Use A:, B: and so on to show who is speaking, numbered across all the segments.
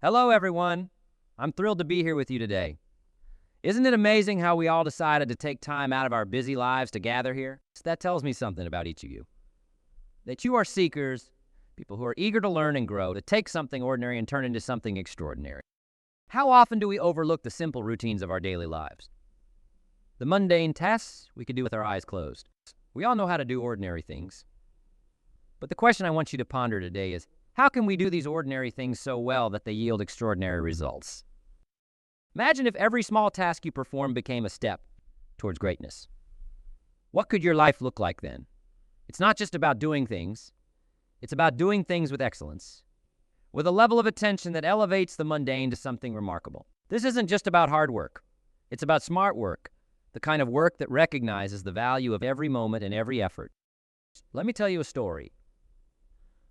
A: Hello, everyone. I'm thrilled to be here with you today. Isn't it amazing how we all decided to take time out of our busy lives to gather here? That tells me something about each of you. That you are seekers, people who are eager to learn and grow, to take something ordinary and turn into something extraordinary. How often do we overlook the simple routines of our daily lives? The mundane tasks we could do with our eyes closed. We all know how to do ordinary things. But the question I want you to ponder today is, how can we do these ordinary things so well that they yield extraordinary results? Imagine if every small task you perform became a step towards greatness. What could your life look like then? It's not just about doing things. It's about doing things with excellence, with a level of attention that elevates the mundane to something remarkable. This isn't just about hard work. It's about smart work, the kind of work that recognizes the value of every moment and every effort. Let me tell you a story.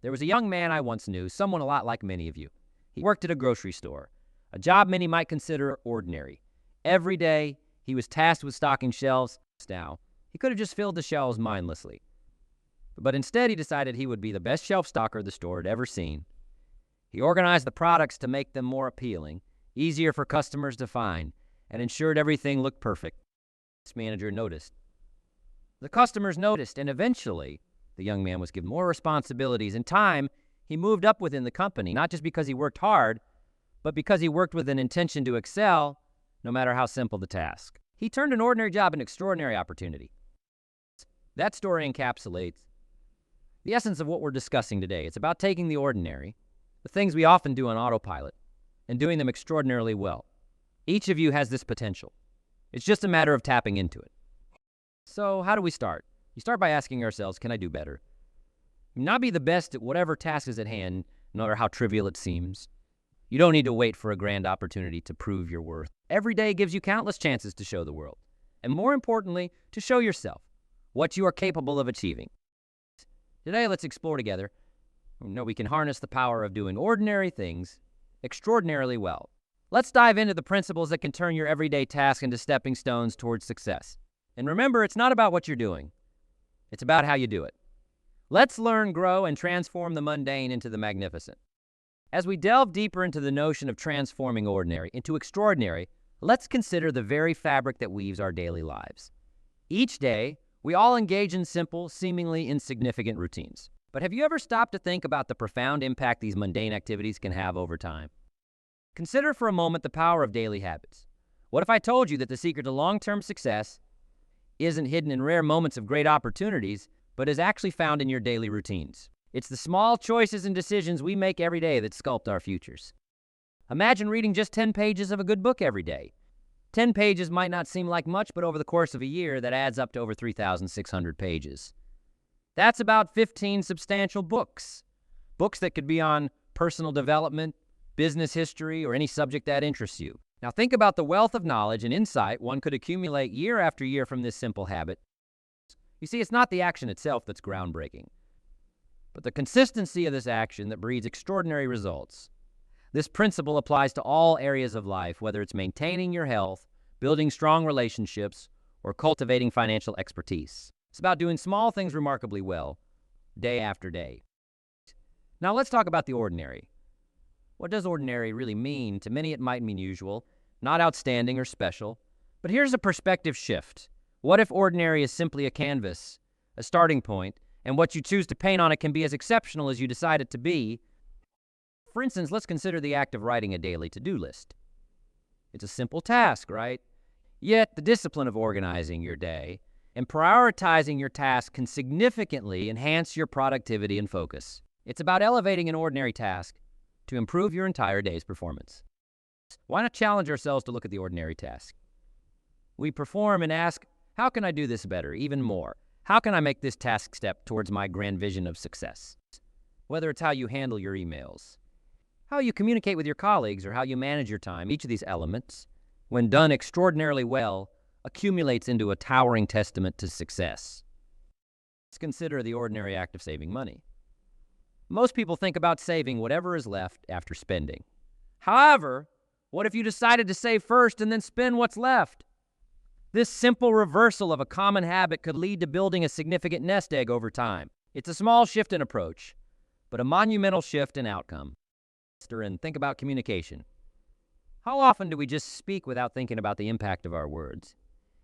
A: There was a young man I once knew, someone a lot like many of you. He worked at a grocery store, a job many might consider ordinary. Every day, he was tasked with stocking shelves. Now, he could have just filled the shelves mindlessly. But instead, he decided he would be the best shelf stocker the store had ever seen. He organized the products to make them more appealing, easier for customers to find, and ensured everything looked perfect. This manager noticed. The customers noticed, and eventually, the young man was given more responsibilities. In time, he moved up within the company, not just because he worked hard, but because he worked with an intention to excel, no matter how simple the task. He turned an ordinary job into an extraordinary opportunity. That story encapsulates the essence of what we're discussing today. It's about taking the ordinary, the things we often do on autopilot, and doing them extraordinarily well. Each of you has this potential. It's just a matter of tapping into it. So how do we start? You start by asking ourselves, can I do better? Not be the best at whatever task is at hand, no matter how trivial it seems. You don't need to wait for a grand opportunity to prove your worth. Every day gives you countless chances to show the world, and more importantly, to show yourself what you are capable of achieving. Today, let's explore together how we can harness the power of doing ordinary things extraordinarily well. Let's dive into the principles that can turn your everyday task into stepping stones towards success. And remember, it's not about what you're doing. It's about how you do it. Let's learn, grow, and transform the mundane into the magnificent. As we delve deeper into the notion of transforming ordinary into extraordinary, let's consider the very fabric that weaves our daily lives. Each day, we all engage in simple, seemingly insignificant routines. But have you ever stopped to think about the profound impact these mundane activities can have over time? Consider for a moment the power of daily habits. What if I told you that the secret to long-term success isn't hidden in rare moments of great opportunities, but is actually found in your daily routines? It's the small choices and decisions we make every day that sculpt our futures. Imagine reading just 10 pages of a good book every day. 10 pages might not seem like much, but over the course of a year, that adds up to over 3,600 pages. That's about 15 substantial books. Books that could be on personal development, business history, or any subject that interests you. Now think about the wealth of knowledge and insight one could accumulate year after year from this simple habit. You see, it's not the action itself that's groundbreaking, but the consistency of this action that breeds extraordinary results. This principle applies to all areas of life, whether it's maintaining your health, building strong relationships, or cultivating financial expertise. It's about doing small things remarkably well, day after day. Now let's talk about the ordinary. What does ordinary really mean? To many, it might mean usual, not outstanding or special. But here's a perspective shift. What if ordinary is simply a canvas, a starting point, and what you choose to paint on it can be as exceptional as you decide it to be? For instance, let's consider the act of writing a daily to-do list. It's a simple task, right? Yet the discipline of organizing your day and prioritizing your task can significantly enhance your productivity and focus. It's about elevating an ordinary task to improve your entire day's performance. Why not challenge ourselves to look at the ordinary task? We perform and ask, how can I do this better, even more? How can I make this task step towards my grand vision of success? Whether it's how you handle your emails, how you communicate with your colleagues, or how you manage your time, each of these elements, when done extraordinarily well, accumulates into a towering testament to success. Let's consider the ordinary act of saving money. Most people think about saving whatever is left after spending. However, what if you decided to save first and then spend what's left? This simple reversal of a common habit could lead to building a significant nest egg over time. It's a small shift in approach, but a monumental shift in outcome. And think about communication. How often do we just speak without thinking about the impact of our words?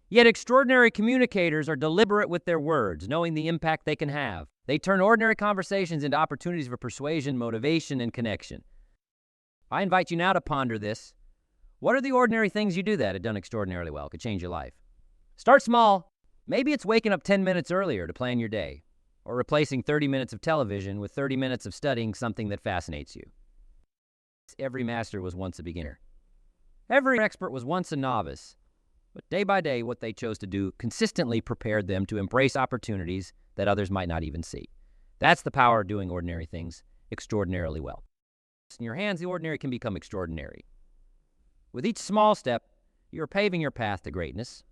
A: Yet extraordinary communicators are deliberate with their words, knowing the impact they can have. They turn ordinary conversations into opportunities for persuasion, motivation, and connection. I invite you now to ponder this. What are the ordinary things you do that have done extraordinarily well, could change your life? Start small. Maybe it's waking up 10 minutes earlier to plan your day, or replacing 30 minutes of television with 30 minutes of studying something that fascinates you. Every master was once a beginner. Every expert was once a novice. But day by day, what they chose to do consistently prepared them to embrace opportunities that others might not even see. That's the power of doing ordinary things extraordinarily well. In your hands, the ordinary can become extraordinary. With each small step, you're paving your path to greatness.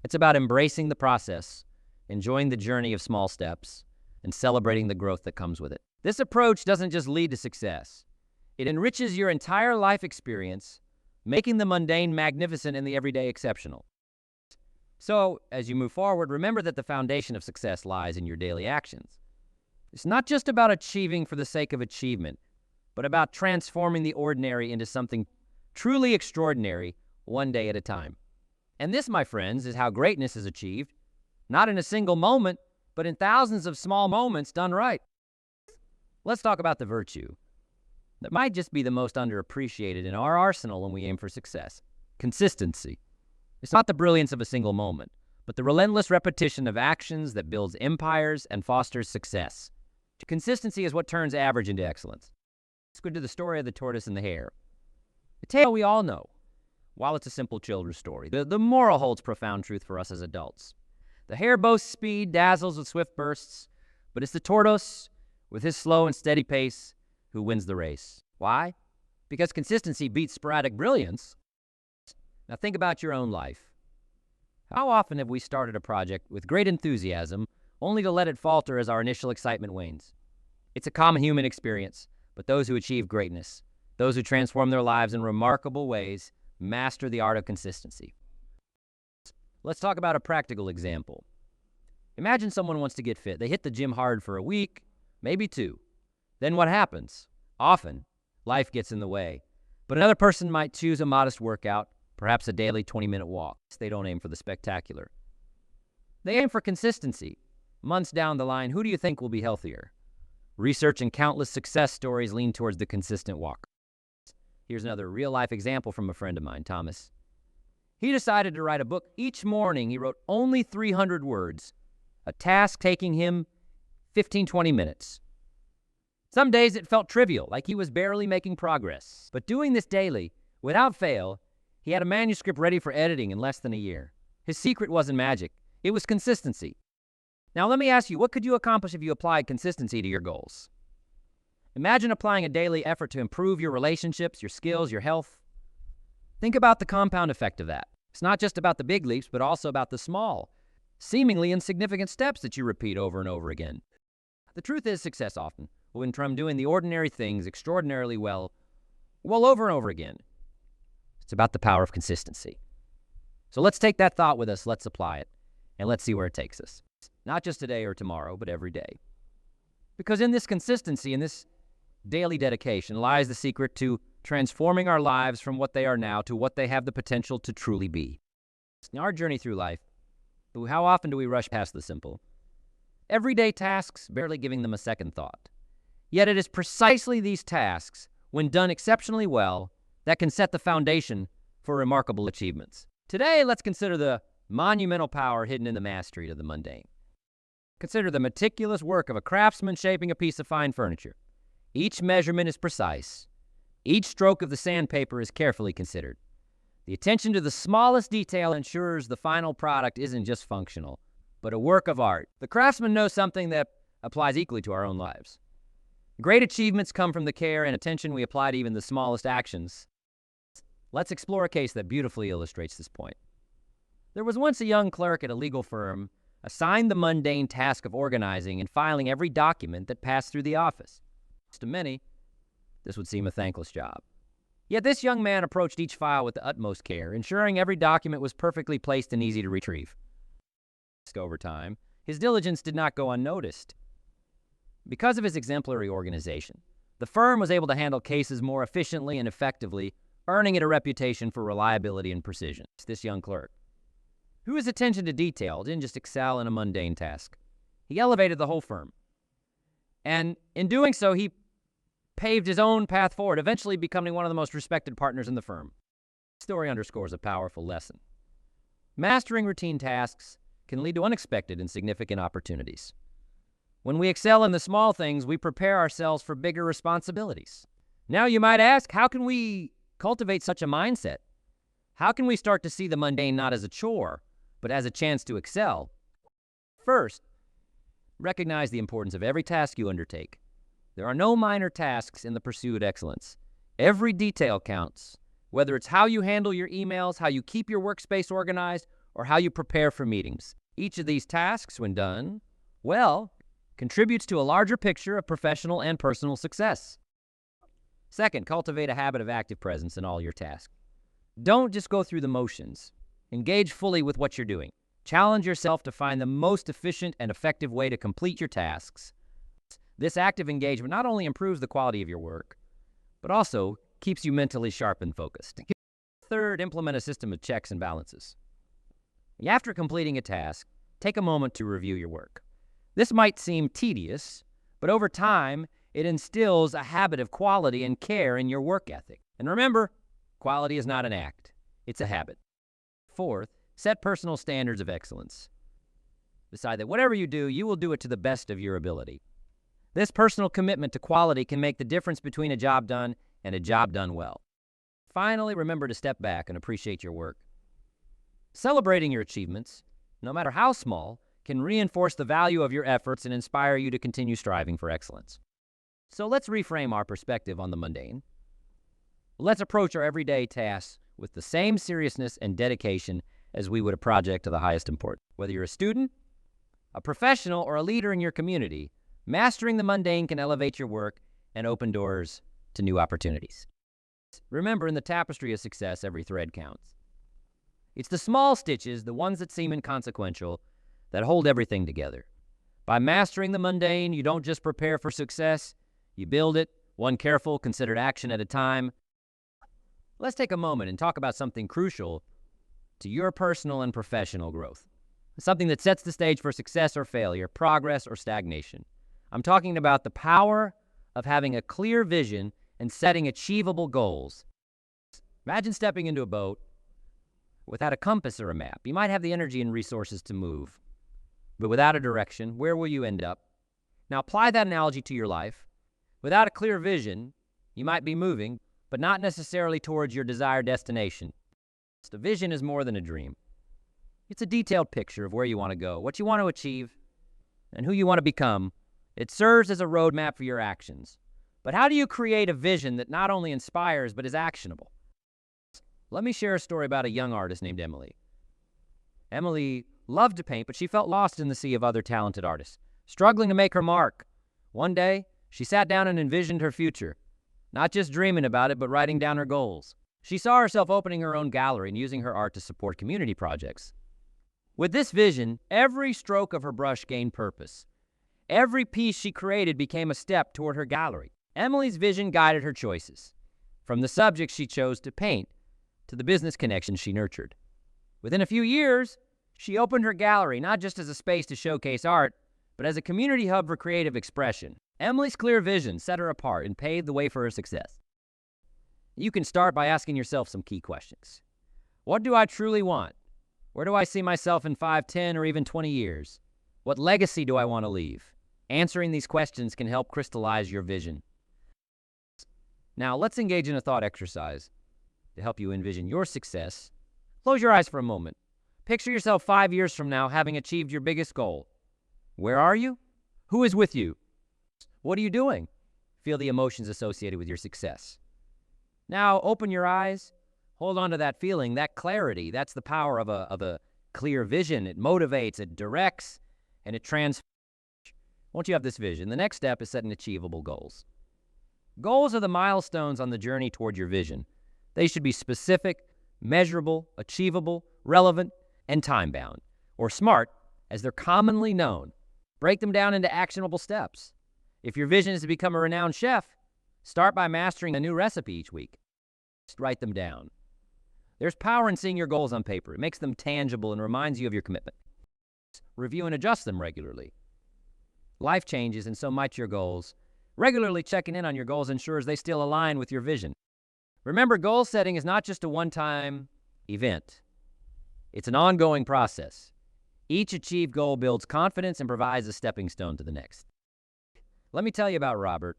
A: It's about embracing the process, enjoying the journey of small steps, and celebrating the growth that comes with it. This approach doesn't just lead to success. It enriches your entire life experience, making the mundane magnificent and the everyday exceptional. So, as you move forward, remember that the foundation of success lies in your daily actions. It's not just about achieving for the sake of achievement, but about transforming the ordinary into something truly extraordinary one day at a time. And this, my friends, is how greatness is achieved, not in a single moment, but in thousands of small moments done right. Let's talk about the virtue that might just be the most underappreciated in our arsenal when we aim for success: consistency. It's not the brilliance of a single moment, but the relentless repetition of actions that builds empires and fosters success. Consistency is what turns average into excellence. Let's go to the story of the tortoise and the hare. A tale we all know. While it's a simple children's story, the moral holds profound truth for us as adults. The hare boasts speed, dazzles with swift bursts, but it's the tortoise, with his slow and steady pace, who wins the race. Why? Because consistency beats sporadic brilliance. Now think about your own life. How often have we started a project with great enthusiasm, only to let it falter as our initial excitement wanes? It's a common human experience, but those who achieve greatness, those who transform their lives in remarkable ways, master the art of consistency. Let's talk about a practical example. Imagine someone wants to get fit. They hit the gym hard for a week, maybe two. Then what happens? Often, life gets in the way. But another person might choose a modest workout, perhaps a daily 20-minute walk. They don't aim for the spectacular. They aim for consistency. Months down the line, who do you think will be healthier? Research and countless success stories lean towards the consistent walker. Here's another real-life example from a friend of mine, Thomas. He decided to write a book. Each morning, he wrote only 300 words, a task taking him 15-20 minutes. Some days it felt trivial, like he was barely making progress. But doing this daily, without fail, he had a manuscript ready for editing in less than a year. His secret wasn't magic. It was consistency. Now let me ask you, what could you accomplish if you applied consistency to your goals? Imagine applying a daily effort to improve your relationships, your skills, your health. Think about the compound effect of that. It's not just about the big leaps, but also about the small, seemingly insignificant steps that you repeat over and over again. The truth is, success often will come from doing the ordinary things extraordinarily well over and over again. It's about the power of consistency. So let's take that thought with us, let's apply it, and let's see where it takes us. Not just today or tomorrow, but every day. Because in this consistency, in this daily dedication, lies the secret to transforming our lives from what they are now to what they have the potential to truly be. In our journey through life, how often do we rush past the simple? Everyday tasks, barely giving them a second thought. Yet it is precisely these tasks, when done exceptionally well, that can set the foundation for remarkable achievements. Today, let's consider the monumental power hidden in the mastery of the mundane. Consider the meticulous work of a craftsman shaping a piece of fine furniture. Each measurement is precise. Each stroke of the sandpaper is carefully considered. The attention to the smallest detail ensures the final product isn't just functional, but a work of art. The craftsman knows something that applies equally to our own lives. Great achievements come from the care and attention we apply to even the smallest actions. Let's explore a case that beautifully illustrates this point. There was once a young clerk at a legal firm assigned the mundane task of organizing and filing every document that passed through the office. To many, this would seem a thankless job. Yet this young man approached each file with the utmost care, ensuring every document was perfectly placed and easy to retrieve. Over time, his diligence did not go unnoticed. Because of his exemplary organization, The firm was able to handle cases more efficiently and effectively, earning it a reputation for reliability and precision. This young clerk, whose attention to detail didn't just excel in a mundane task. He elevated the whole firm. And in doing so, he paved his own path forward, eventually becoming one of the most respected partners in the firm. This story underscores a powerful lesson. Mastering routine tasks can lead to unexpected and significant opportunities. When we excel in the small things, we prepare ourselves for bigger responsibilities. Now you might ask, how can we cultivate such a mindset? How can we start to see the mundane not as a chore, but as a chance to excel? First, recognize the importance of every task you undertake. There are no minor tasks in the pursuit of excellence. Every detail counts, whether it's how you handle your emails, how you keep your workspace organized, or how you prepare for meetings. Each of these tasks, when done well, contributes to a larger picture of professional and personal success. Second, cultivate a habit of active presence in all your tasks. Don't just go through the motions. Engage fully with what you're doing. Challenge yourself to find the most efficient and effective way to complete your tasks. This active engagement not only improves the quality of your work, but also keeps you mentally sharp and focused. Third, implement a system of checks and balances. After completing a task, take a moment to review your work. This might seem tedious, but over time, it instills a habit of quality and care in your work ethic. And remember, quality is not an act, it's a habit. Fourth, set personal standards of excellence. Decide that whatever you do, you will do it to the best of your ability. This personal commitment to quality can make the difference between a job done and a job done well. Finally, remember to step back and appreciate your work. Celebrating your achievements, no matter how small, can reinforce the value of your efforts and inspire you to continue striving for excellence. So let's reframe our perspective on the mundane. Let's approach our everyday tasks with the same seriousness and dedication as we would a project of the highest importance. Whether you're a student, a professional, or a leader in your community, mastering the mundane can elevate your work and open doors to new opportunities. Remember, in the tapestry of success, every thread counts. It's the small stitches, the ones that seem inconsequential, that hold everything together. By mastering the mundane, you don't just prepare for success, you build it, one careful, considered action at a time. Let's take a moment and talk about something crucial to your personal and professional growth. Something that sets the stage for success or failure, progress or stagnation. I'm talking about the power of having a clear vision and setting achievable goals. Imagine stepping into a boat without a compass or a map. You might have the energy and resources to move, but without a direction, where will you end up? Now apply that analogy to your life. Without a clear vision, you might be moving, but not necessarily towards your desired destination. The vision is more than a dream. It's a detailed picture of where you want to go, what you want to achieve, and who you want to become. It serves as a roadmap for your actions. But how do you create a vision that not only inspires, but is actionable? Let me share a story about a young artist named Emily. Emily loved to paint, but she felt lost in the sea of other talented artists, struggling to make her mark. One day, she sat down and envisioned her future, not just dreaming about it, but writing down her goals. She saw herself opening her own gallery and using her art to support community projects. With this vision, every stroke of her brush gained purpose. Every piece she created became a step toward her gallery. Emily's vision guided her choices, from the subjects she chose to paint to the business connections she nurtured. Within a few years, she opened her gallery not just as a space to showcase art, but as a community hub for creative expression. Emily's clear vision set her apart and paved the way for her success. You can start by asking yourself some key questions. What do I truly want? Where do I see myself in 5, 10, or even 20 years? What legacy do I want to leave? Answering these questions can help crystallize your vision. Now, let's engage in a thought exercise to help you envision your success. Close your eyes for a moment. Picture yourself 5 years from now having achieved your biggest goal. Where are you? Who is with you? What are you doing? Feel the emotions associated with your success. Now, open your eyes. Hold on to that feeling, that clarity. That's the power of a clear vision. It motivates, it directs, and it transforms. Once you have this vision, the next step is setting achievable goals. Goals are the milestones on the journey toward your vision. They should be specific, measurable, achievable, relevant, and time-bound, or SMART, as they're commonly known. Break them down into actionable steps. If your vision is to become a renowned chef, Start by mastering a new recipe each week. Just write them down. There's power in seeing your goals on paper. It makes them tangible and reminds you of your commitment. Review and adjust them regularly. Life changes, and so might your goals. Regularly checking in on your goals ensures they still align with your vision. Remember, goal setting is not just a one-time event. It's an ongoing process. Each achieved goal builds confidence and provides a stepping stone to the next. Let me tell you about Robert,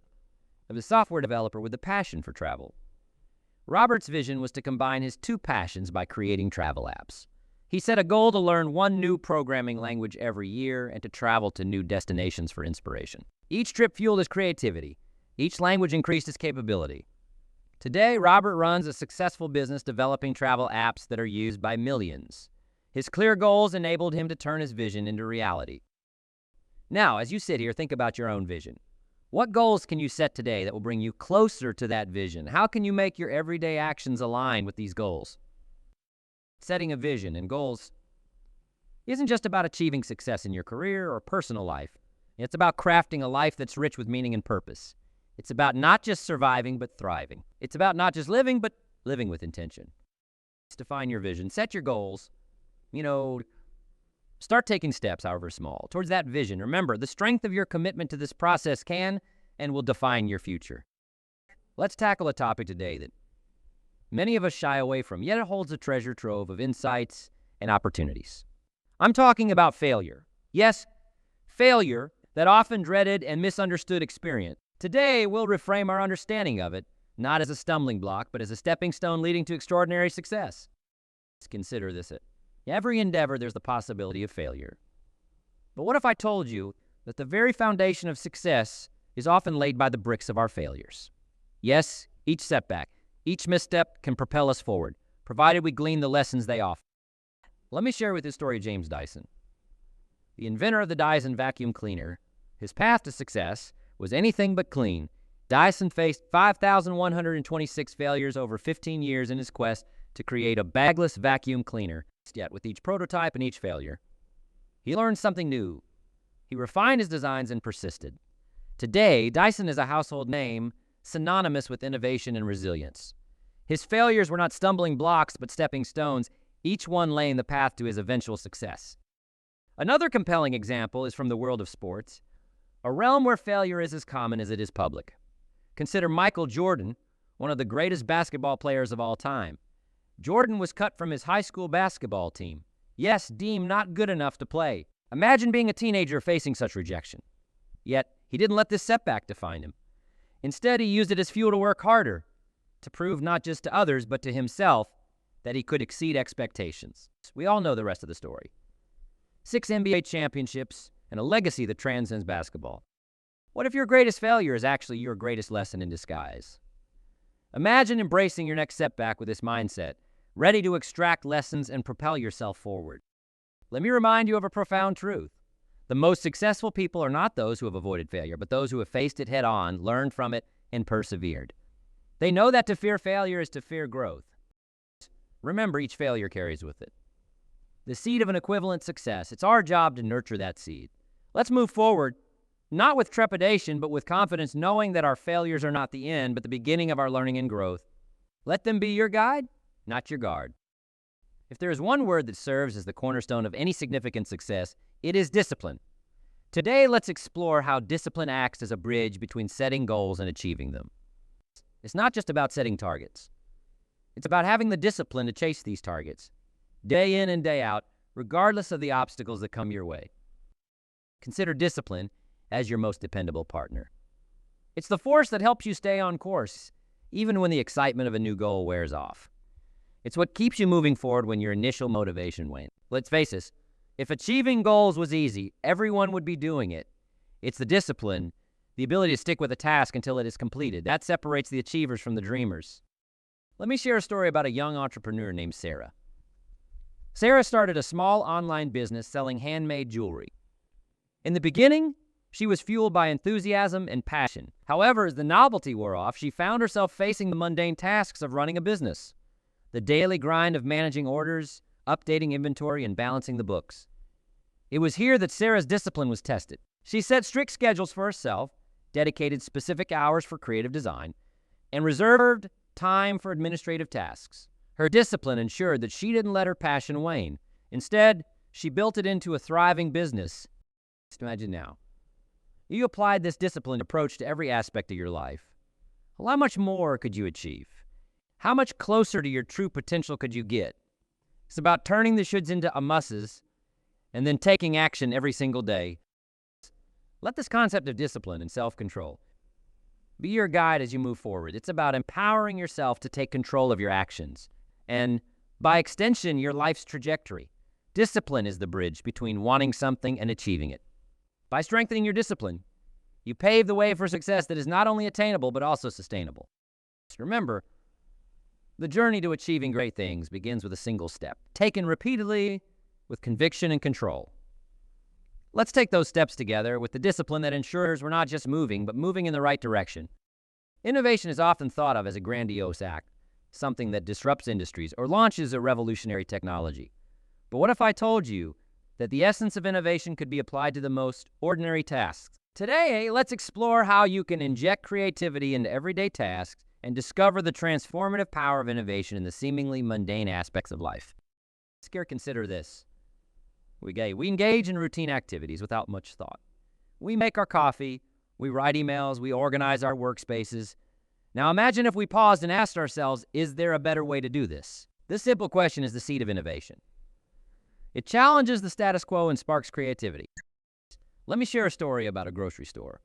A: a software developer with a passion for travel. Robert's vision was to combine his two passions by creating travel apps. He set a goal to learn one new programming language every year and to travel to new destinations for inspiration. Each trip fueled his creativity. Each language increased his capability. Today, Robert runs a successful business developing travel apps that are used by millions. His clear goals enabled him to turn his vision into reality. Now, as you sit here, think about your own vision. What goals can you set today that will bring you closer to that vision? How can you make your everyday actions align with these goals? Setting a vision and goals isn't just about achieving success in your career or personal life. It's about crafting a life that's rich with meaning and purpose. It's about not just surviving, but thriving. It's about not just living, but living with intention. Define your vision. Set your goals. Start taking steps, however small, towards that vision. Remember, the strength of your commitment to this process can and will define your future. Let's tackle a topic today that many of us shy away from, yet it holds a treasure trove of insights and opportunities. I'm talking about failure. Yes, failure, that often dreaded and misunderstood experience. Today, we'll reframe our understanding of it, not as a stumbling block, but as a stepping stone leading to extraordinary success. Let's consider this. Every endeavor, there's the possibility of failure. But what if I told you that the very foundation of success is often laid by the bricks of our failures? Yes, each setback, each misstep can propel us forward, provided we glean the lessons they offer. Let me share with you the story of James Dyson. The inventor of the Dyson vacuum cleaner, his path to success was anything but clean. Dyson faced 5,126 failures over 15 years in his quest to create a bagless vacuum cleaner. Yet, with each prototype and each failure, he learned something new. He refined his designs and persisted. Today, Dyson is a household name synonymous with innovation and resilience. His failures were not stumbling blocks, but stepping stones, each one laying the path to his eventual success. Another compelling example is from the world of sports, a realm where failure is as common as it is public. Consider Michael Jordan, one of the greatest basketball players of all time. Jordan was cut from his high school basketball team. Yes, deemed not good enough to play. Imagine being a teenager facing such rejection. Yet, he didn't let this setback define him. Instead, he used it as fuel to work harder, to prove not just to others, but to himself that he could exceed expectations. We all know the rest of the story. 6 NBA championships and a legacy that transcends basketball. What if your greatest failure is actually your greatest lesson in disguise? Imagine embracing your next setback with this mindset, ready to extract lessons and propel yourself forward. Let me remind you of a profound truth. The most successful people are not those who have avoided failure, but those who have faced it head on, learned from it, and persevered. They know that to fear failure is to fear growth. Remember, each failure carries with it the seed of an equivalent success. It's our job to nurture that seed. Let's move forward, not with trepidation, but with confidence, knowing that our failures are not the end, but the beginning of our learning and growth. Let them be your guide, not your guard. If there is one word that serves as the cornerstone of any significant success, it is discipline. Today, let's explore how discipline acts as a bridge between setting goals and achieving them. It's not just about setting targets. It's about having the discipline to chase these targets, day in and day out, regardless of the obstacles that come your way. Consider discipline as your most dependable partner. It's the force that helps you stay on course, even when the excitement of a new goal wears off. It's what keeps you moving forward when your initial motivation wanes. Let's face it, if achieving goals was easy, everyone would be doing it. It's the discipline, the ability to stick with a task until it is completed. That separates the achievers from the dreamers. Let me share a story about a young entrepreneur named Sarah. Sarah started a small online business selling handmade jewelry. In the beginning, she was fueled by enthusiasm and passion. However, as the novelty wore off, she found herself facing the mundane tasks of running a business. The daily grind of managing orders, updating inventory, and balancing the books. It was here that Sarah's discipline was tested. She set strict schedules for herself, dedicated specific hours for creative design, and reserved time for administrative tasks. Her discipline ensured that she didn't let her passion wane. Instead, she built it into a thriving business. Just imagine now. You applied this disciplined approach to every aspect of your life. Well, how much more could you achieve? How much closer to your true potential could you get? It's about turning the shoulds into a musses and then taking action every single day. Let this concept of discipline and self-control be your guide as you move forward. It's about empowering yourself to take control of your actions and, by extension, your life's trajectory. Discipline is the bridge between wanting something and achieving it. By strengthening your discipline, you pave the way for success that is not only attainable but also sustainable. Remember, the journey to achieving great things begins with a single step, taken repeatedly with conviction and control. Let's take those steps together with the discipline that ensures we're not just moving, but moving in the right direction. Innovation is often thought of as a grandiose act, something that disrupts industries or launches a revolutionary technology. But what if I told you that the essence of innovation could be applied to the most ordinary tasks? Today, let's explore how you can inject creativity into everyday tasks and discover the transformative power of innovation in the seemingly mundane aspects of life. Let's consider this. We engage in routine activities without much thought. We make our coffee, we write emails, we organize our workspaces. Now imagine if we paused and asked ourselves, is there a better way to do this? This simple question is the seed of innovation. It challenges the status quo and sparks creativity. Let me share a story about a grocery store.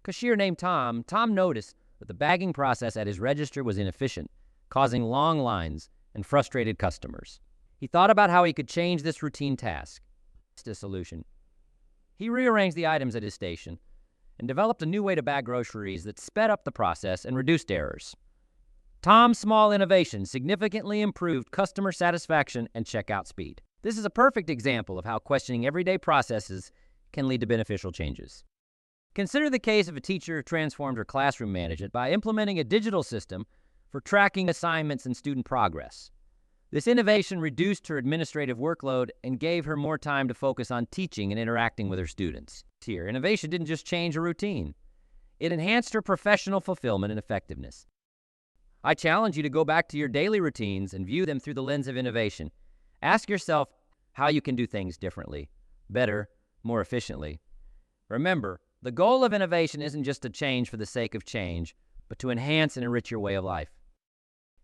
A: Cashier named Tom noticed that the bagging process at his register was inefficient, causing long lines and frustrated customers. He thought about how he could change this routine task. A solution. He rearranged the items at his station and developed a new way to bag groceries that sped up the process and reduced errors. Tom's small innovation significantly improved customer satisfaction and checkout speed. This is a perfect example of how questioning everyday processes can lead to beneficial changes. Consider the case of a teacher who transformed her classroom management by implementing a digital system for tracking assignments and student progress. This innovation reduced her administrative workload and gave her more time to focus on teaching and interacting with her students. Here, innovation didn't just change her routine. It enhanced her professional fulfillment and effectiveness. I challenge you to go back to your daily routines and view them through the lens of innovation. Ask yourself how you can do things differently, better, more efficiently. Remember, the goal of innovation isn't just to change for the sake of change, but to enhance and enrich your way of life.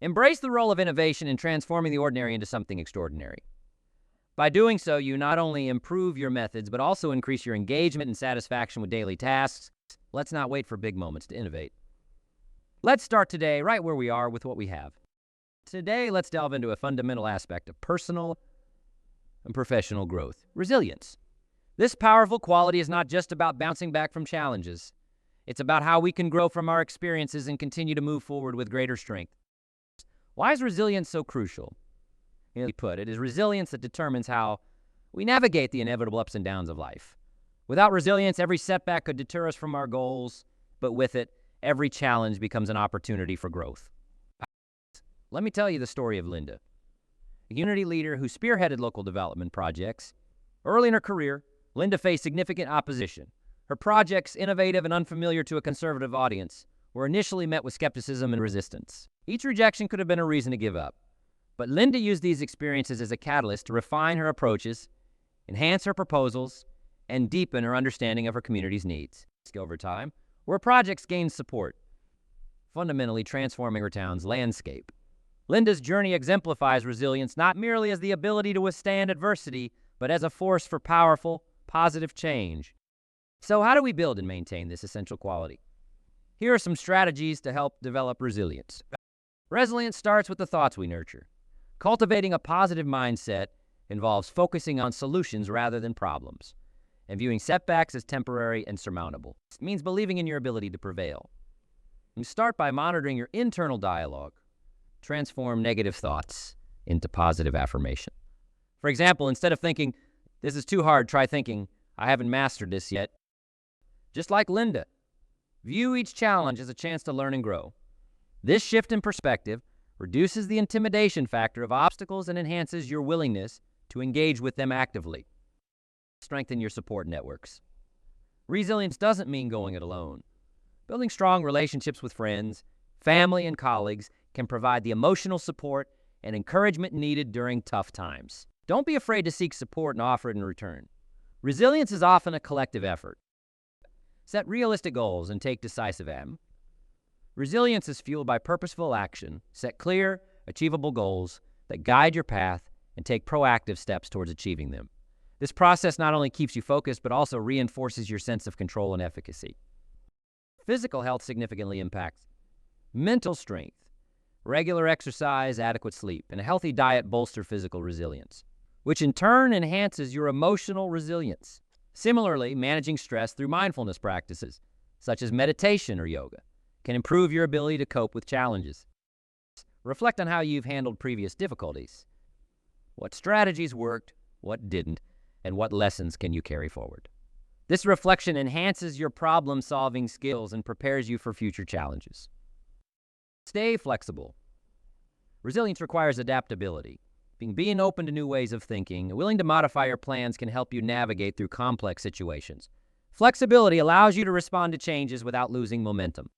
A: Embrace the role of innovation in transforming the ordinary into something extraordinary. By doing so, you not only improve your methods, but also increase your engagement and satisfaction with daily tasks. Let's not wait for big moments to innovate. Let's start today right where we are with what we have. Today, let's delve into a fundamental aspect of personal and professional growth: resilience. This powerful quality is not just about bouncing back from challenges. It's about how we can grow from our experiences and continue to move forward with greater strength. Why is resilience so crucial? Put, it is resilience that determines how we navigate the inevitable ups and downs of life. Without resilience, every setback could deter us from our goals, but with it, every challenge becomes an opportunity for growth. Let me tell you the story of Linda, a community leader who spearheaded local development projects. Early in her career, Linda faced significant opposition. Her projects, innovative and unfamiliar to a conservative audience, were initially met with skepticism and resistance. Each rejection could have been a reason to give up. But Linda used these experiences as a catalyst to refine her approaches, enhance her proposals, and deepen her understanding of her community's needs. Over time, where projects gained support, fundamentally transforming her town's landscape. Linda's journey exemplifies resilience not merely as the ability to withstand adversity, but as a force for powerful, positive change. So how do we build and maintain this essential quality? Here are some strategies to help develop resilience. Resilience starts with the thoughts we nurture. Cultivating a positive mindset involves focusing on solutions rather than problems, and viewing setbacks as temporary and surmountable. It means believing in your ability to prevail. You start by monitoring your internal dialogue. Transform negative thoughts into positive affirmation. For example, instead of thinking, "This is too hard," try thinking, "I haven't mastered this yet." Just like Linda, view each challenge as a chance to learn and grow. This shift in perspective reduces the intimidation factor of obstacles and enhances your willingness to engage with them actively. Strengthen your support networks. Resilience doesn't mean going it alone. Building strong relationships with friends, family, and colleagues can provide the emotional support and encouragement needed during tough times. Don't be afraid to seek support and offer it in return. Resilience is often a collective effort. Set realistic goals and take decisive action. Resilience is fueled by purposeful action. Set clear, achievable goals that guide your path and take proactive steps towards achieving them. This process not only keeps you focused, but also reinforces your sense of control and efficacy. Physical health significantly impacts mental strength. Regular exercise, adequate sleep, and a healthy diet bolster physical resilience, which in turn enhances your emotional resilience. Similarly, managing stress through mindfulness practices, such as meditation or yoga, can improve your ability to cope with challenges. Reflect on how you've handled previous difficulties. What strategies worked, what didn't, and what lessons can you carry forward? This reflection enhances your problem-solving skills and prepares you for future challenges. Stay flexible. Resilience requires adaptability. Being open to new ways of thinking and willing to modify your plans can help you navigate through complex situations. Flexibility allows you to respond to changes without losing momentum.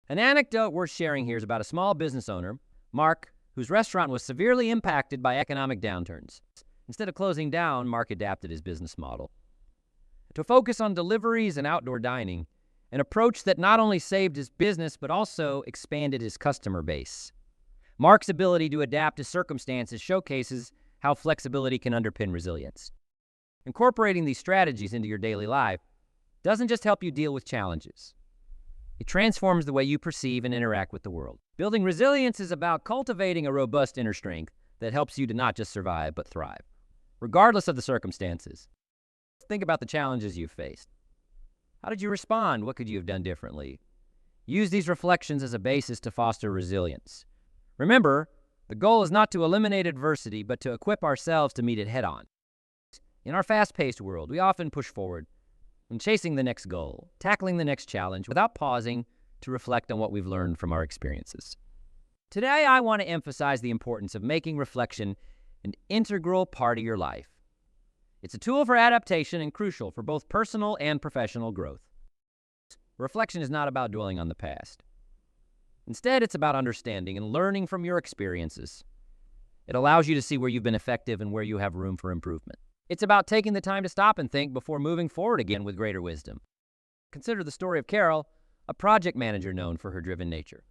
A: An anecdote worth sharing here is about a small business owner, Mark, whose restaurant was severely impacted by economic downturns. Instead of closing down, Mark adapted his business model to focus on deliveries and outdoor dining, an approach that not only saved his business but also expanded his customer base. Mark's ability to adapt to circumstances showcases how flexibility can underpin resilience. Incorporating these strategies into your daily life doesn't just help you deal with challenges. It transforms the way you perceive and interact with the world. Building resilience is about cultivating a robust inner strength that helps you to not just survive, but thrive, regardless of the circumstances. Think about the challenges you've faced. How did you respond? What could you have done differently? Use these reflections as a basis to foster resilience. Remember, the goal is not to eliminate adversity, but to equip ourselves to meet it head-on. In our fast-paced world, we often push forward and chasing the next goal, tackling the next challenge without pausing to reflect on what we've learned from our experiences. Today, I want to emphasize the importance of making reflection an integral part of your life. It's a tool for adaptation and crucial for both personal and professional growth. Reflection is not about dwelling on the past. Instead, it's about understanding and learning from your experiences. It allows you to see where you've been effective and where you have room for improvement. It's about taking the time to stop and think before moving forward again with greater wisdom. Consider the story of Carol, a project manager known for her driven nature.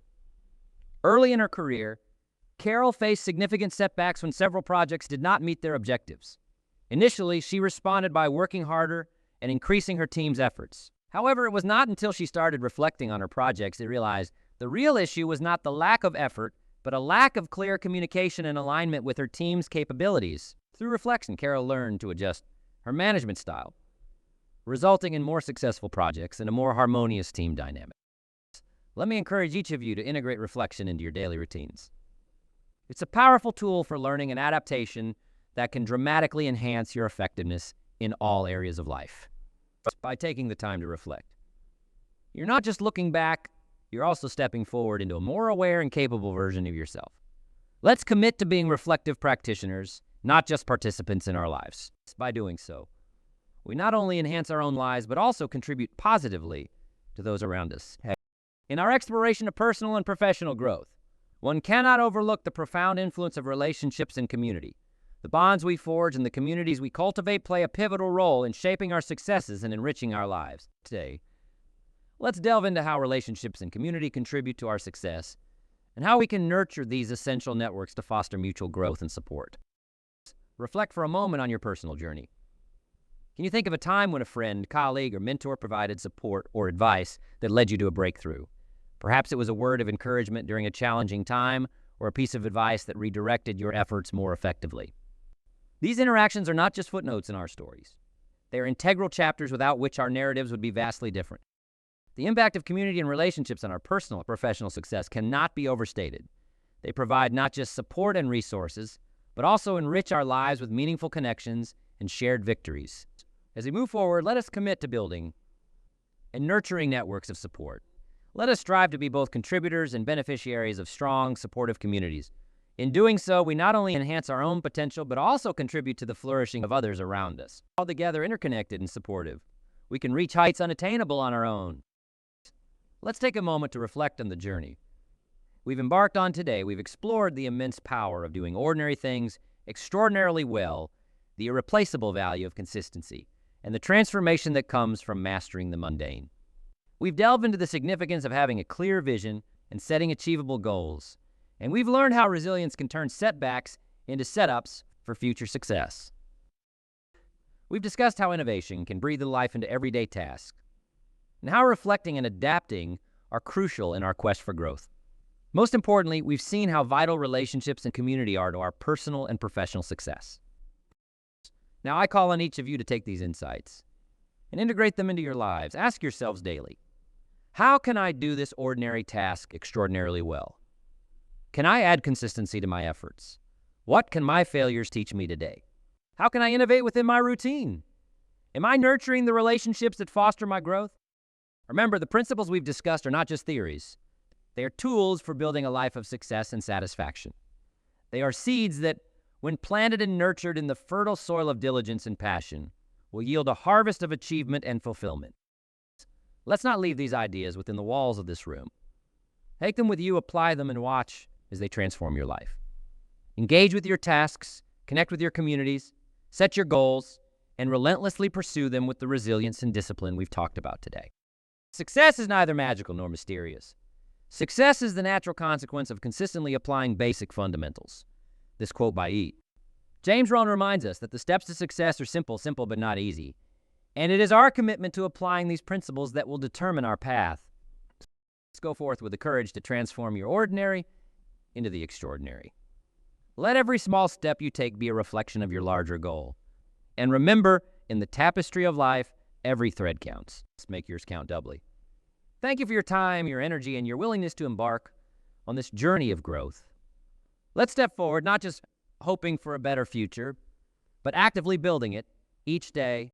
A: Early in her career, Carol faced significant setbacks when several projects did not meet their objectives. Initially, she responded by working harder and increasing her team's efforts. However, it was not until she started reflecting on her projects that she realized the real issue was not the lack of effort, but a lack of clear communication and alignment with her team's capabilities. Through reflection, Carol learned to adjust her management style, resulting in more successful projects and a more harmonious team dynamic. Let me encourage each of you to integrate reflection into your daily routines. It's a powerful tool for learning and adaptation that can dramatically enhance your effectiveness in all areas of life. By taking the time to reflect, you're not just looking back, you're also stepping forward into a more aware and capable version of yourself. Let's commit to being reflective practitioners, not just participants in our lives. By doing so, we not only enhance our own lives, but also contribute positively to those around us. In our exploration of personal and professional growth, one cannot overlook the profound influence of relationships and community. The bonds we forge and the communities we cultivate play a pivotal role in shaping our successes and enriching our lives. Today, let's delve into how relationships and community contribute to our success and how we can nurture these essential networks to foster mutual growth and support. Reflect for a moment on your personal journey. Can you think of a time when a friend, colleague, or mentor provided support or advice that led you to a breakthrough? Perhaps it was a word of encouragement during a challenging time or a piece of advice that redirected your efforts more effectively. These interactions are not just footnotes in our stories. They are integral chapters without which our narratives would be vastly different. The impact of community and relationships on our personal and professional success cannot be overstated. They provide not just support and resources, but also enrich our lives with meaningful connections and shared victories. As we move forward, let us commit to building and nurturing networks of support. Let us strive to be both contributors and beneficiaries of strong, supportive communities. In doing so, we not only enhance our own potential, but also contribute to the flourishing of others around us. All together interconnected and supportive, we can reach heights unattainable on our own. Let's take a moment to reflect on the journey. we've embarked on today, we've explored the immense power of doing ordinary things extraordinarily well, the irreplaceable value of consistency, and the transformation that comes from mastering the mundane. We've delved into the significance of having a clear vision and setting achievable goals, and we've learned how resilience can turn setbacks into setups for future success. We've discussed how innovation can breathe life into everyday tasks, and how reflecting and adapting are crucial in our quest for growth. Most importantly, we've seen how vital relationships and community are to our personal and professional success. Now, I call on each of you to take these insights and integrate them into your lives. Ask yourselves daily, how can I do this ordinary task extraordinarily well? Can I add consistency to my efforts? What can my failures teach me today? How can I innovate within my routine? Am I nurturing the relationships that foster my growth? Remember, the principles we've discussed are not just theories. They are tools for building a life of success and satisfaction. They are seeds that, when planted and nurtured in the fertile soil of diligence and passion, will yield a harvest of achievement and fulfillment. Let's not leave these ideas within the walls of this room. Take them with you, apply them, and watch as they transform your life. Engage with your tasks, connect with your communities, set your goals, and relentlessly pursue them with the resilience and discipline we've talked about today. Success is neither magical nor mysterious. Success is the natural consequence of consistently applying basic fundamentals. This quote by E. James Rohn reminds us that the steps to success are simple but not easy. And it is our commitment to applying these principles that will determine our path. Let's go forth with the courage to transform your ordinary into the extraordinary. Let every small step you take be a reflection of your larger goal. And remember, in the tapestry of life, every thread counts. Let's make yours count doubly. Thank you for your time, your energy, and your willingness to embark on this journey of growth. Let's step forward, not just hoping for a better future, but actively building it each day